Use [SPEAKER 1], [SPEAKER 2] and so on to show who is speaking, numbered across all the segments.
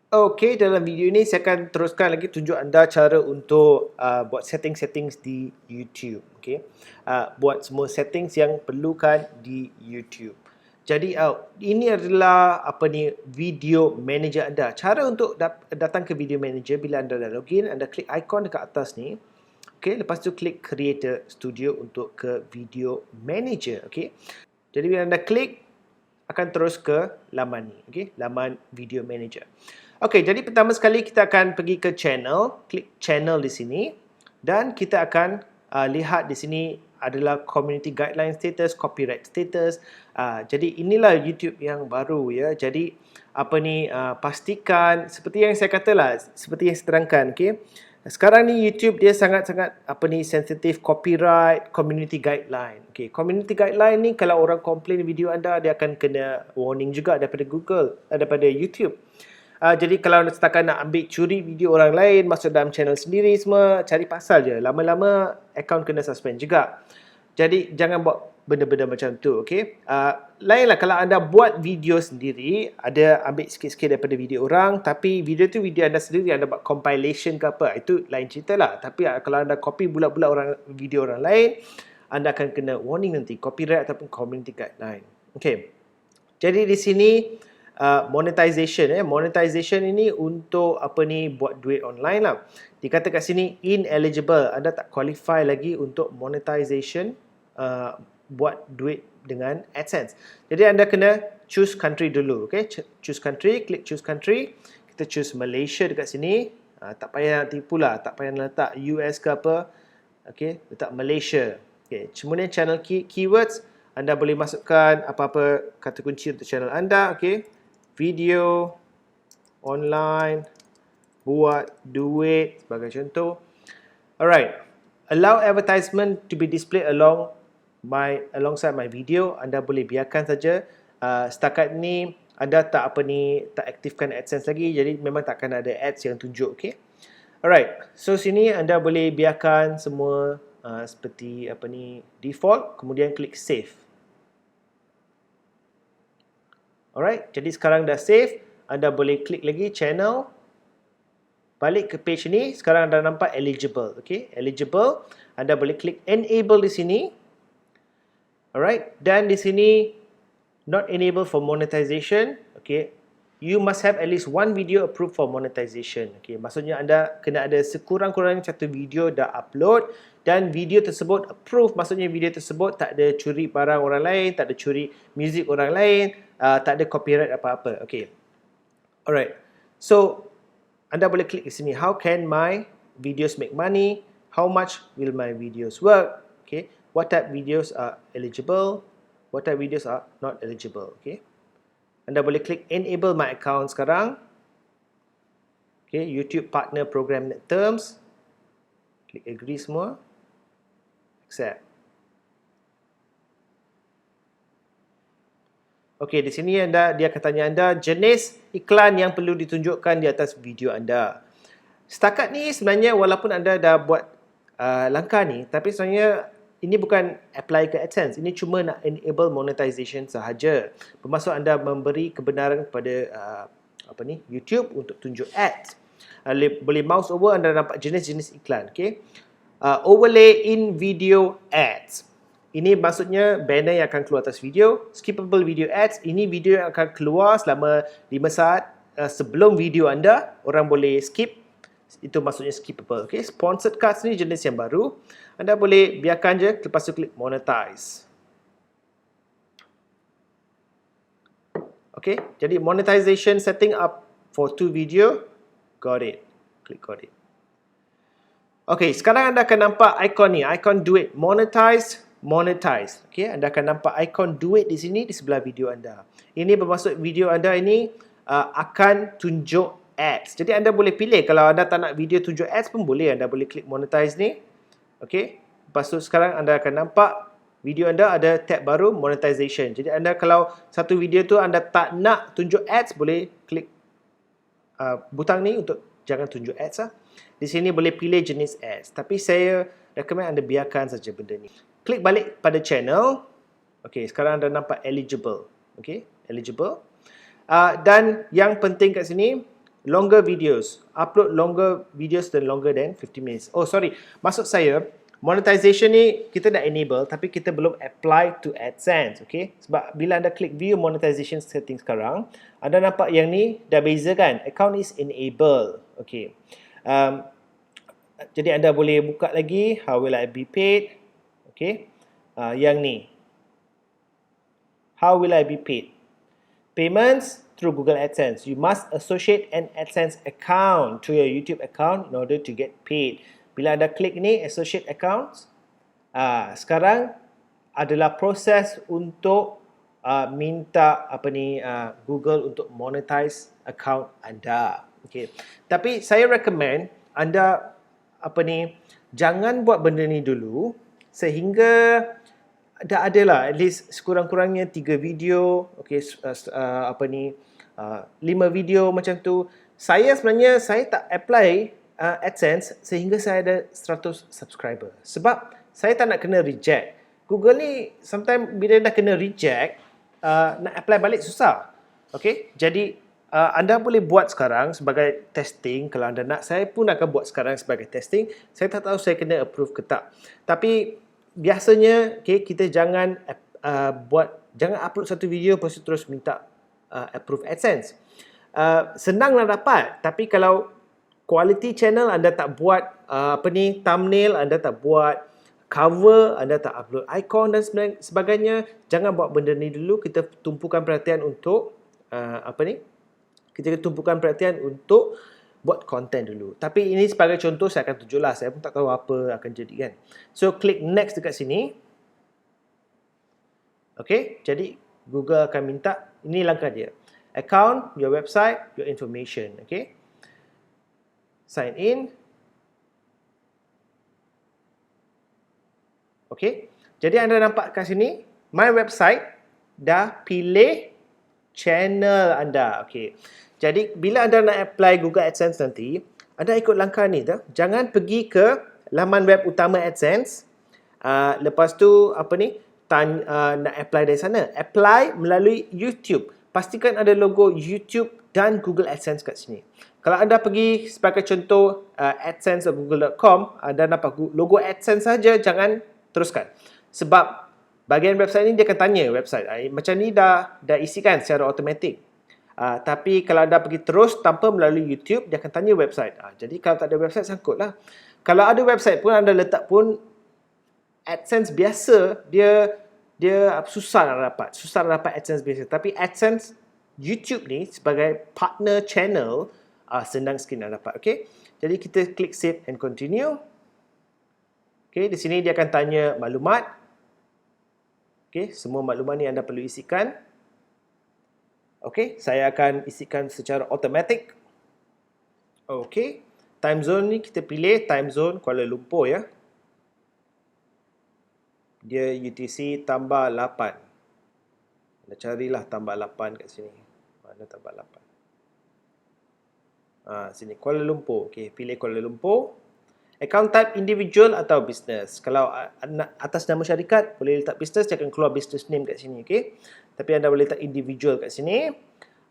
[SPEAKER 1] Okey, dalam video ini saya akan teruskan lagi tunjuk anda cara untuk buat settings-settings di YouTube. Okey, buat semua settings yang perlukan di YouTube. Jadi ini adalah video manager anda. Cara untuk datang ke video manager bila anda dah login, anda klik ikon dekat atas ni. Okey, lepas tu klik Creator Studio untuk ke video manager. Okey, jadi bila anda klik, akan terus ke laman ni. Okey, laman video manager. Okey, jadi pertama sekali kita akan pergi ke channel, klik channel di sini dan kita akan lihat di sini adalah community guideline status, copyright status. Jadi inilah YouTube yang baru ya. Jadi pastikan seperti yang saya katalah, seperti yang saya terangkan, okey. Sekarang ni YouTube dia sangat-sangat sensitif copyright, community guideline. Okey, community guideline ni kalau orang komplain video anda, dia akan kena warning juga daripada Google, daripada YouTube. Jadi kalau setakat nak ambil curi video orang lain, masuk dalam channel sendiri semua, cari pasal je. Lama-lama akaun kena suspend juga. Jadi jangan buat benda-benda macam tu, okey? Lainlah kalau anda buat video sendiri, ada ambil sikit-sikit daripada video orang, tapi video tu video anda sendiri, anda buat compilation ke apa, itu lain cerita lah. Tapi kalau anda copy bulat-bulat video orang lain, anda akan kena warning nanti, copyright ataupun community guideline. Okey. Jadi di sini monetization monetization ini untuk buat duit online lah. Dikata kat sini ineligible, anda tak qualify lagi untuk monetization buat duit dengan AdSense. Jadi anda kena choose country dulu, okay? Choose country, klik choose country. Kita choose Malaysia dekat sini. Tak payah nak tipu lah, tak payah letak US ke apa. Okay, letak Malaysia. Okay, kemudian channel keywords, anda boleh masukkan apa-apa kata kunci untuk channel anda, okay? Video, online, buat duit sebagai contoh. Alright, allow advertisement to be displayed alongside my video. Anda boleh biarkan saja. Setakat ni anda tak aktifkan AdSense lagi, jadi memang takkan ada ads yang tunjuk, okay? Alright, so sini anda boleh biarkan semua seperti default, kemudian klik save. Alright, jadi sekarang dah save, anda boleh klik lagi channel, balik ke page ni, sekarang anda nampak eligible, okay? Eligible, anda boleh klik enable di sini. Alright, dan di sini not enable for monetization, okay? You must have at least one video approved for monetization, okay? Maksudnya anda kena ada sekurang-kurangnya satu video dah upload dan video tersebut approved, maksudnya video tersebut tak ada curi barang orang lain, tak ada curi music orang lain, tak ada copyright apa-apa, okay? Alright, so anda boleh klik di sini, how can my videos make money, how much will my videos work, okay? What type videos are eligible, what type videos are not eligible, okay? Anda boleh klik enable my account sekarang. Okay, YouTube Partner Program Terms. Klik agree semua. Accept. Okay, di sini dia akan tanya anda jenis iklan yang perlu ditunjukkan di atas video anda. Setakat ni sebenarnya walaupun anda dah buat langkah ni, tapi sebenarnya ini bukan apply ke AdSense. Ini cuma nak enable monetization sahaja. Bermaksud anda memberi kebenaran kepada YouTube untuk tunjuk ads. Boleh mouse over, anda nampak jenis-jenis iklan, okay? Overlay in video ads. Ini maksudnya banner yang akan keluar atas video. Skippable video ads, ini video yang akan keluar selama 5 saat sebelum video anda, orang boleh skip. Itu maksudnya skippable, okay? Sponsored cards ni jenis yang baru. Anda boleh biarkan je, lepas tu klik monetize. Okay, jadi monetization setting up for 2 video, got it. Klik got it. Okay, sekarang anda akan nampak ikon ni, ikon duit, monetize. Okay, anda akan nampak ikon duit di sini di sebelah video anda. Ini bermaksud video anda ini akan tunjuk ads. Jadi anda boleh pilih, kalau anda tak nak video tunjuk ads pun boleh, anda boleh klik monetize ni. Okey. Lepas tu sekarang anda akan nampak video anda ada tab baru monetization. Jadi anda kalau satu video tu anda tak nak tunjuk ads, boleh klik butang ni untuk jangan tunjuk ads lah. Di sini boleh pilih jenis ads. Tapi saya recommend anda biarkan saja benda ni. Klik balik pada channel. Okey, sekarang anda nampak eligible. Okey, eligible. Dan yang penting kat sini, longer videos. Upload longer videos than longer than 50 minutes. Oh sorry, maksud saya monetization ni kita dah enable tapi kita belum apply to AdSense, okay? Sebab bila anda klik view monetization setting sekarang, anda nampak yang ni dah beza kan? Account is enabled, okay? Jadi anda boleh buka lagi, how will I be paid, okay? Yang ni, how will I be paid? Payments through Google AdSense. You must associate an AdSense account to your YouTube account in order to get paid. Bila anda klik ni, associate accounts, sekarang adalah proses untuk minta Google untuk monetize account anda. Okay. Tapi saya recommend anda jangan buat benda ni dulu sehingga dah ada lah at least sekurang-kurangnya 3 video, okay, 5 video macam tu. Saya sebenarnya tak apply AdSense sehingga saya ada 100 subscriber. Sebab saya tak nak kena reject. Google ni sometimes bila dah kena reject, nak apply balik susah. Okay, jadi anda boleh buat sekarang sebagai testing. Kalau anda nak, saya pun akan buat sekarang sebagai testing. Saya tak tahu saya kena approve ke tak. Tapi biasanya kita jangan jangan upload satu video lepas tu terus minta approve AdSense. Senang nak dapat, tapi kalau quality channel anda tak buat thumbnail, anda tak buat cover, anda tak upload icon dan sebagainya, jangan buat benda ni dulu. Kita tumpukan perhatian untuk kita tumpukan perhatian untuk buat konten dulu. Tapi ini sebagai contoh saya akan tunjuklah. Saya pun tak tahu apa akan jadi kan. So klik next dekat sini. Okay, jadi Google akan minta, ini langkah dia. Account, your website, your information. Okay. Sign in. Okay. Jadi anda nampak kat sini, my website dah pilih channel anda. Okay. Jadi bila anda nak apply Google AdSense nanti, anda ikut langkah ni dah. Jangan pergi ke laman web utama AdSense. Lepas tu nak apply dari sana. Apply melalui YouTube. Pastikan ada logo YouTube dan Google AdSense kat sini. Kalau anda pergi sebagai contoh adsense.google.com, anda nampak logo AdSense saja, jangan teruskan. Sebab bahagian website ni dia akan tanya website. Macam ni dah isikan secara automatik. Tapi kalau anda pergi terus tanpa melalui YouTube, dia akan tanya website. Jadi kalau tak ada website, sangkutlah. Kalau ada website pun, anda letak pun AdSense biasa, dia susah nak dapat AdSense biasa. Tapi AdSense YouTube ni sebagai partner channel, senang sikit nak dapat. Okay? Jadi kita klik save and continue. Okay, di sini dia akan tanya maklumat. Okay, semua maklumat ni anda perlu isikan. Okay, saya akan isikan secara automatik. Okay, time zone ni kita pilih time zone Kuala Lumpur ya. Dia UTC tambah 8. Anda carilah tambah 8 kat sini. Mana tambah 8? Sini Kuala Lumpur. Okay, pilih Kuala Lumpur. Account type individual atau business. Kalau atas nama syarikat, boleh letak business, dia akan keluar business name kat sini. Okay? Tapi anda boleh letak individual kat sini.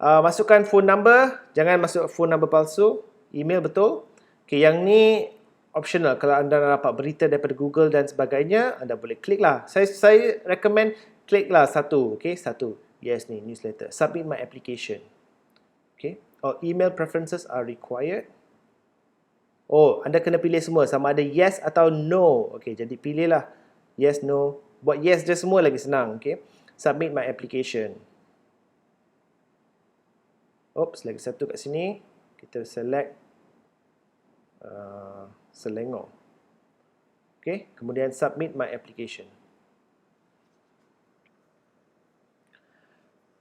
[SPEAKER 1] Masukkan phone number. Jangan masuk phone number palsu. Email betul. Okay, yang ni optional. Kalau anda nak dapat berita daripada Google dan sebagainya, anda boleh klik lah. Saya recommend klik lah satu. Okay? Satu. Yes ni, newsletter. Submit my application. Okay? Or email preferences are required. Oh, anda kena pilih semua sama ada yes atau no. Okey, jadi pilihlah yes, no. Buat yes je semua lagi senang, okey. Submit my application. Oops, lagi satu kat sini. Kita select Selangor. Okey, kemudian submit my application.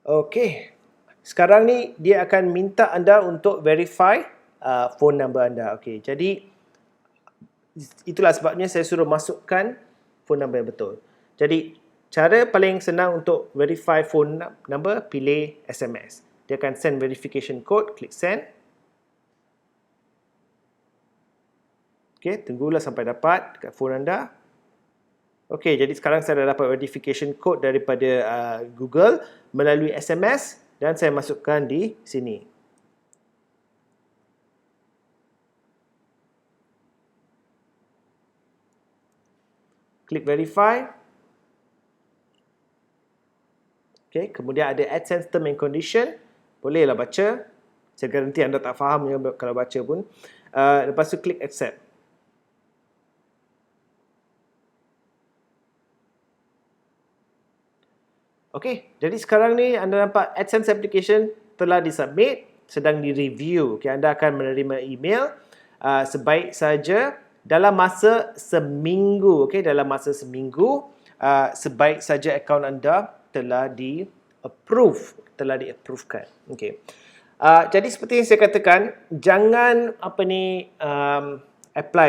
[SPEAKER 1] Okey. Sekarang ni dia akan minta anda untuk verify phone number anda. Okey, jadi itulah sebabnya saya suruh masukkan phone number yang betul. Jadi cara paling senang untuk verify phone number, pilih SMS. Dia akan send verification code, klik send. Okey, tunggulah sampai dapat dekat phone anda. Okey, jadi sekarang saya dah dapat verification code daripada Google melalui SMS dan saya masukkan di sini. Klik verify. Okay, kemudian ada AdSense Term and Condition. Bolehlah baca. Saya garanti anda tak faham ya kalau baca pun. Lepas tu klik accept. Okay, jadi sekarang ni anda nampak AdSense application telah disubmit, sedang direview. Okay, anda akan menerima email sebaik saja dalam masa seminggu. Okay, dalam masa seminggu, sebaik saja akaun anda telah di-approvekan. Okay. Jadi seperti yang saya katakan, jangan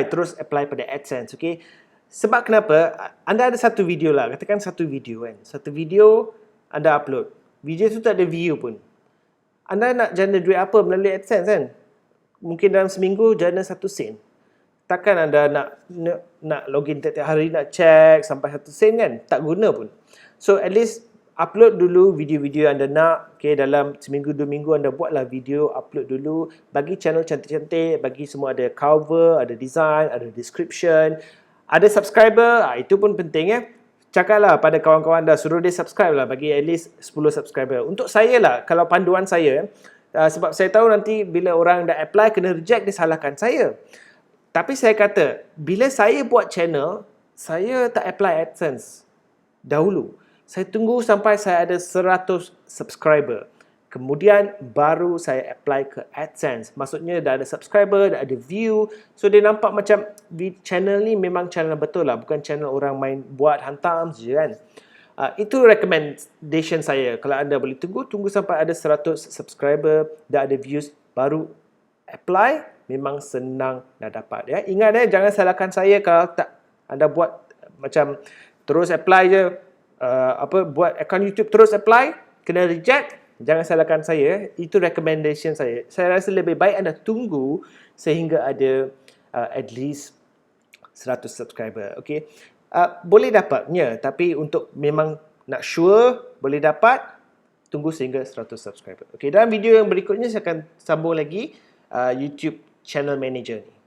[SPEAKER 1] terus apply pada AdSense. Okay. Sebab kenapa? Anda ada satu video lah, katakan satu video kan. Satu video anda upload. Video tu tak ada view pun. Anda nak jana duit apa melalui AdSense kan? Mungkin dalam seminggu jana 1 sen. Takkan anda nak login tiap-tiap hari, nak check sampai 1 sen kan? Tak guna pun. So at least upload dulu video-video anda nak. Okay, dalam seminggu 2 minggu anda buatlah video, upload dulu. Bagi channel cantik-cantik, bagi semua ada cover, ada design, ada description. Ada subscriber, itu pun penting ya. Cakaplah pada kawan-kawan anda, suruh dia subscribe lah, bagi at least 10 subscriber. Untuk saya lah, kalau panduan saya, sebab saya tahu nanti bila orang dah apply, kena reject, dia salahkan saya. Tapi saya kata, bila saya buat channel, saya tak apply AdSense dahulu. Saya tunggu sampai saya ada 100 subscriber. Kemudian baru saya apply ke AdSense. Maksudnya dah ada subscriber, dah ada view. So dia nampak macam channel ni memang channel betul lah. Bukan channel orang main buat hantam je kan. Itu recommendation saya. Kalau anda boleh tunggu sampai ada 100 subscriber, dah ada views, baru apply. Memang senang dah dapat. Ya. Ingat jangan salahkan saya kalau tak anda buat macam terus apply je. Buat account YouTube terus apply, kena reject. Jangan salahkan saya, itu recommendation saya. Saya rasa lebih baik anda tunggu sehingga ada at least 100 subscriber. Okay. Boleh dapatnya, tapi untuk memang nak sure boleh dapat, tunggu sehingga 100 subscriber. Okay, dalam video yang berikutnya saya akan sambung lagi YouTube Channel Manager ni.